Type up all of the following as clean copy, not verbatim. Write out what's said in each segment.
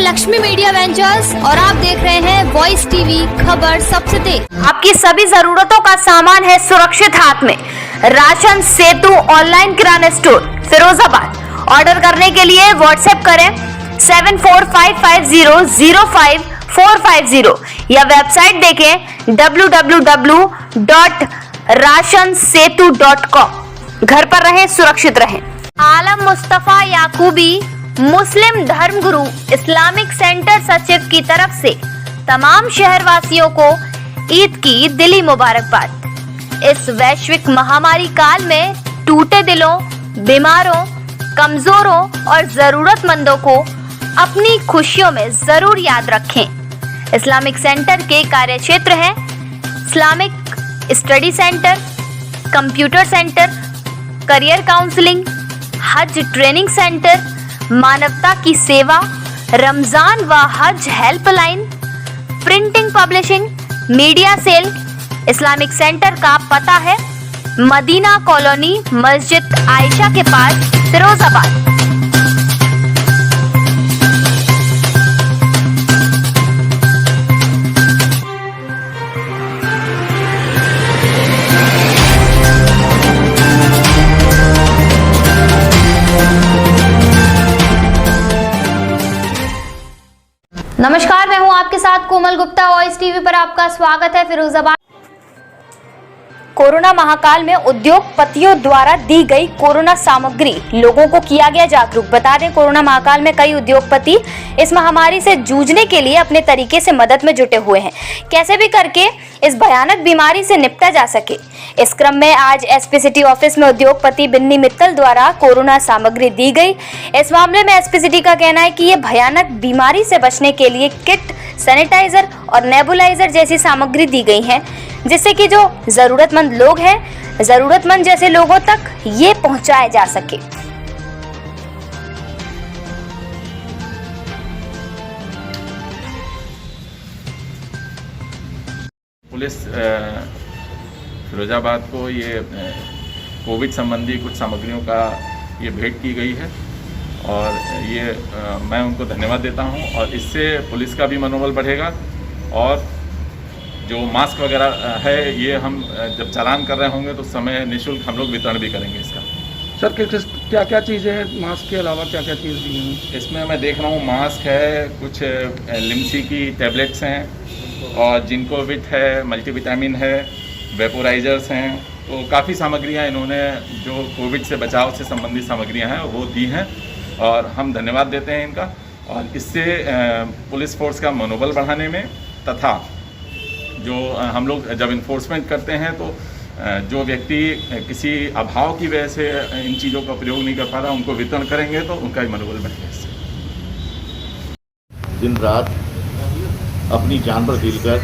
Lakshmi media ventures और आप देख रहे हैं वॉइस टीवी, खबर सबसे तेज। आपकी सभी जरूरतों का सामान है सुरक्षित हाथ में। राशन सेतु ऑनलाइन किराना स्टोर, फिरोजाबाद। ऑर्डर करने के लिए व्हाट्सएप करें 7455005450 या वेबसाइट देखें www.rashansetu.com। घर पर रहें, सुरक्षित रहें। आलम मुस्तफा याकूबी, मुस्लिम धर्मगुरु, इस्लामिक सेंटर सचिव की तरफ से तमाम शहरवासियों को ईद की दिली मुबारकबाद। इस वैश्विक महामारी काल में टूटे दिलों, बीमारों, कमजोरों और जरूरतमंदों को अपनी खुशियों में जरूर याद रखें। इस्लामिक सेंटर के कार्यक्षेत्र हैं Islamic study centre, computer centre, career counselling, हज ट्रेनिंग सेंटर, मानवता की सेवा, रमजान व हज helpline, printing publishing, media cell. Islamic centre का पता है मदीना कॉलोनी, मस्जिद आयशा के पास, फिरोजाबाद। नमस्कार, मैं हूं आपके साथ कोमल गुप्ता। वॉइस टीवी पर आपका स्वागत है। फिरोजाबाद कोरोना महाकाल में उद्योगपतियों द्वारा दी गई कोरोना सामग्री, लोगों को किया गया जागरूक। बता दें, कोरोना महाकाल में कई उद्योगपति इस महामारी से जूझने के लिए अपने तरीके से मदद में जुटे हुए हैं, कैसे भी करके इस भयानक बीमारी से निपटा जा सके। इस क्रम में आज एसपी सिटी ऑफिस में उद्योगपति बिन्नी मित्तल द्वारा कोरोना सामग्री दी गई। इस मामले में एसपी सिटी का कहना है कि ये भयानक बीमारी से बचने के लिए किट, सैनिटाइजर और नेबुलाइजर जैसी सामग्री दी गई है, जिससे कि जो जरूरतमंद लोग हैं, जरूरतमंद जैसे लोगों तक ये पहुंचाया जा सके। पुलिस फिरोजाबाद को ये कोविड संबंधी कुछ सामग्रियों का ये भेंट की गई है और ये मैं उनको धन्यवाद देता हूं। और इससे पुलिस का भी मनोबल बढ़ेगा और जो मास्क वगैरह है ये हम जब चालान कर रहे होंगे तो समय निःशुल्क हम लोग वितरण भी करेंगे इसका। सर क्या क्या चीज़ें हैं, मास्क के अलावा क्या क्या चीज़ दी हैं? इसमें मैं देख रहा हूँ मास्क है, कुछ लिम्सी की टैबलेट्स हैं और जिंकोविट है, मल्टीविटामिन है, वेपोराइजर्स हैं। तो काफ़ी सामग्रियाँ इन्होंने जो कोविड से बचाव से संबंधित सामग्रियाँ हैं वो दी हैं और हम धन्यवाद देते हैं इनका। और इससे पुलिस फोर्स का मनोबल बढ़ाने में तथा जो हम लोग जब इन्फोर्समेंट करते हैं तो जो व्यक्ति किसी अभाव की वजह से इन चीज़ों का प्रयोग नहीं कर पा रहा, उनको वितरण करेंगे तो उनका ही मनोबल बढ़ेगा। इससे दिन रात अपनी जान पर खेल कर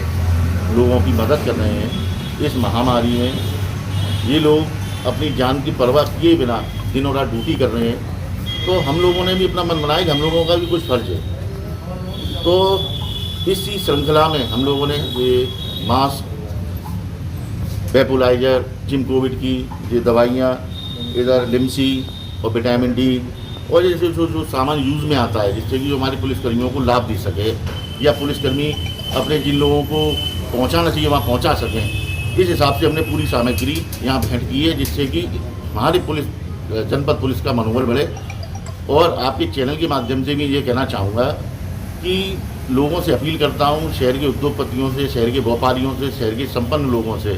लोगों की मदद कर रहे हैं। इस महामारी में ये लोग अपनी जान की परवाह किए बिना दिनों रात ड्यूटी कर रहे हैं, तो हम लोगों ने भी अपना मन बनाया कि हम लोगों का भी कुछ फर्ज है। तो इसी श्रृंखला में हम लोगों ने ये मास्क, वेपोलाइजर, जिंकोविट की ये दवाइयाँ, इधर लिम्सी और विटामिन डी और जैसे जो सामान यूज़ में आता है जिससे कि जो हमारे पुलिसकर्मियों को लाभ दे सके या पुलिसकर्मी अपने जिन लोगों को पहुंचाना चाहिए वहां पहुंचा सकें, इस हिसाब से हमने पूरी सामग्री यहाँ भेंट की है, जिससे कि हमारी पुलिस जनपद पुलिस का मनोबल बढ़े। और आपके चैनल के माध्यम से भी ये कहना चाहूँगा कि लोगों से अपील करता हूँ, शहर के उद्योगपतियों से, शहर के व्यापारियों से, शहर के संपन्न लोगों से,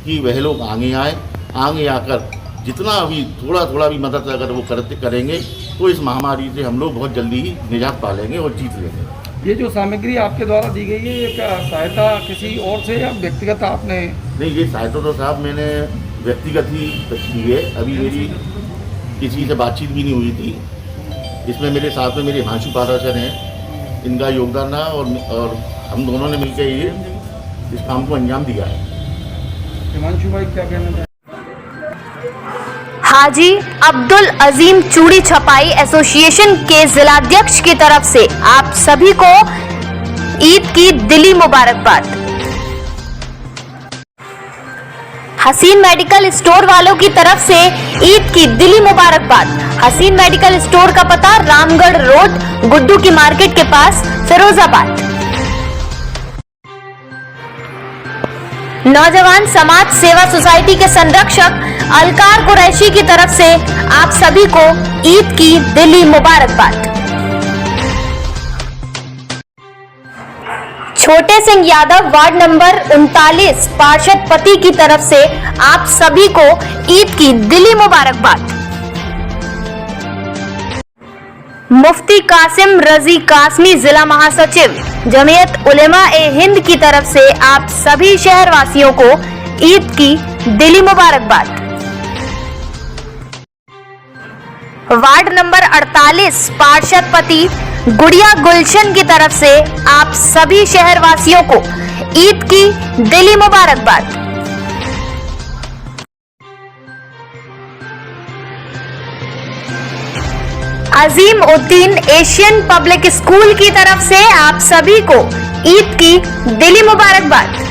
कि वह लोग आगे आए, आगे आकर जितना भी थोड़ा भी मदद अगर वो करेंगे तो इस महामारी से हम लोग बहुत जल्दी ही निजात पा लेंगे और जीत लेंगे। ये जो सामग्री आपके द्वारा दी गई है, ये क्या सहायता किसी और से या व्यक्तिगत आपने? नहीं, ये सहायता तो साहब मैंने व्यक्तिगत ही की है। अभी मेरी किसी से बातचीत भी नहीं हुई थी। इसमें मेरे साथ में मेरे हिमांशु पाराशर हैं, इनका योगदान रहा और हम दोनों ने मिलकर ये इस काम को अंजाम दिया है। हिमांशु भाई क्या कहना चाहेंगे? हाजी अब्दुल अजीम चूड़ी छपाई एसोसिएशन के जिलाध्यक्ष की तरफ से आप सभी को ईद की दिली मुबारकबाद। हसीन मेडिकल स्टोर वालों की तरफ से ईद की दिली मुबारकबाद। हसीन मेडिकल स्टोर का पता रामगढ़ रोड, गुड्डू की मार्केट के पास, फिरोजाबाद। नौजवान समाज सेवा सोसाइटी के संरक्षक अलकार कुरैशी की तरफ से आप सभी को ईद की दिली मुबारकबाद। छोटे सिंह यादव वार्ड नंबर 39 पार्षद पति की तरफ से आप सभी को ईद की दिली मुबारकबाद। मुफ्ती कासिम रजी कासमी जिला महासचिव जमीयत उलेमा ए हिंद की तरफ से आप सभी शहरवासियों को ईद की दिली मुबारकबाद। वार्ड नंबर 48 पार्षद पति गुड़िया गुलशन की तरफ से आप सभी शहरवासियों को ईद की दिली मुबारकबाद। अजीम उद्दीन एशियन पब्लिक स्कूल की तरफ से आप सभी को ईद की दिली मुबारकबाद।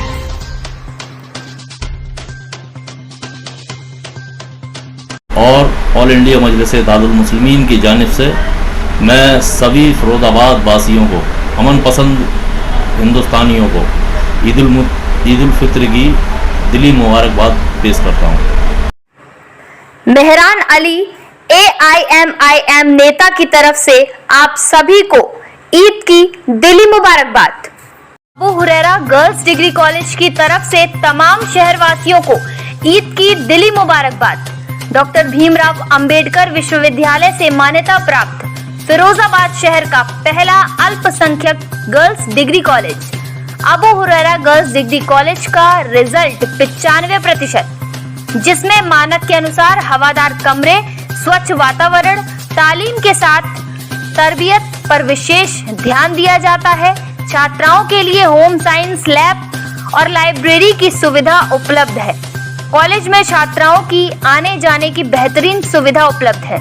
और ऑल इंडिया मजलिस इत्तेहादुल मुस्लिमीन की जानिब से मैं सभी फिरोजाबाद वासियों को, अमन पसंद हिंदुस्तानियों को ईद उल फित्र की दिली मुबारकबाद पेश करता हूँ। मेहरान अली AIMIM नेता की तरफ से आप सभी को ईद की दिली मुबारकबाद। Abu Huraira girls degree college की तरफ से तमाम शहरवासियों को ईद की दिली मुबारकबाद। डॉक्टर भीमराव अंबेडकर विश्वविद्यालय से मान्यता प्राप्त फिरोजाबाद शहर का पहला अल्पसंख्यक girls degree college Abu Huraira girls degree college का रिजल्ट 95%, जिसमें मानक के अनुसार हवादार कमरे, स्वच्छ वातावरण, तालीम के साथ तरबियत पर विशेष ध्यान दिया जाता है। छात्राओं के लिए होम साइंस लैब और लाइब्रेरी की सुविधा उपलब्ध है। कॉलेज में छात्राओं की आने जाने की बेहतरीन सुविधा उपलब्ध है।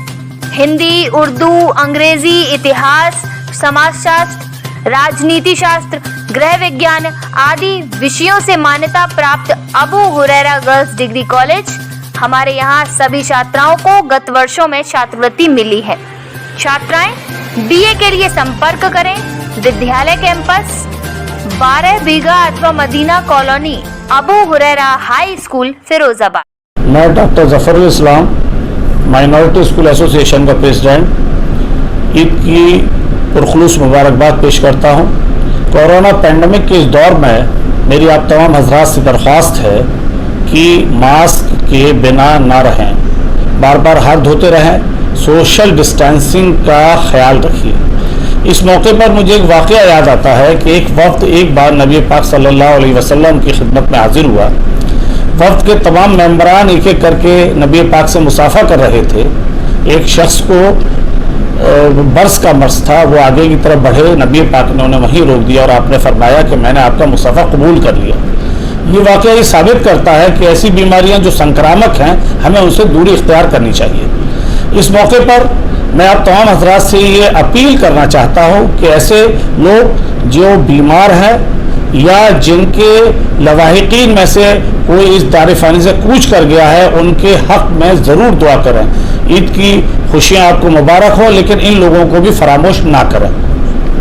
हिंदी, उर्दू, अंग्रेजी, इतिहास, समाजशास्त्र, राजनीति शास्त्र, गृह विज्ञान आदि विषयों से मान्यता प्राप्त Abu Huraira girls degree college, हमारे यहाँ सभी छात्राओं को गत वर्षों में छात्रवृत्ति मिली है। छात्राएं BA के लिए संपर्क करें। विद्यालय कैंपस 12 बीघा अथवा Madina colony, Abu Huraira high school, Firozabad. मैं doctor Zafarul Islam minority school association का प्रेसिडेंट ईद की पुरखुलूस मुबारकबाद पेश करता हूँ। कोरोना पैंडमिक के इस दौर में मेरी आप तमाम हजरात से दरख्वास्त है कि मास्क के बिना ना रहें, बार बार हाथ धोते रहें, सोशल डिस्टेंसिंग का ख्याल रखिए। इस मौके पर मुझे एक वाक़या याद आता है कि एक वक्त एक बार नबी पाक सल्लल्लाहु अलैहि वसल्लम की खिदमत में हाजिर हुआ। वक्त के तमाम मेंबरान एक एक करके नबी पाक से मुसाफा कर रहे थे। एक शख्स को बर्स का मर्ज था, वो आगे की तरफ बढ़े, नबी पाक ने उन्हें वहीं रोक दिया और आपने फरमाया कि मैंने आपका मुसाफा कबूल कर लिया। ये वाक़या ये साबित करता है कि ऐसी बीमारियां जो संक्रामक हैं, हमें उनसे दूरी इख्तियार करनी चाहिए। इस मौके पर मैं आप तमाम हजरात से ये अपील करना चाहता हूँ कि ऐसे लोग जो बीमार हैं या जिनके लवाहिकीन में से कोई इस दारिफानी से कूच कर गया है, उनके हक में ज़रूर दुआ करें। ईद की खुशियाँ आपको मुबारक हो, लेकिन इन लोगों को भी फरामोश ना करें।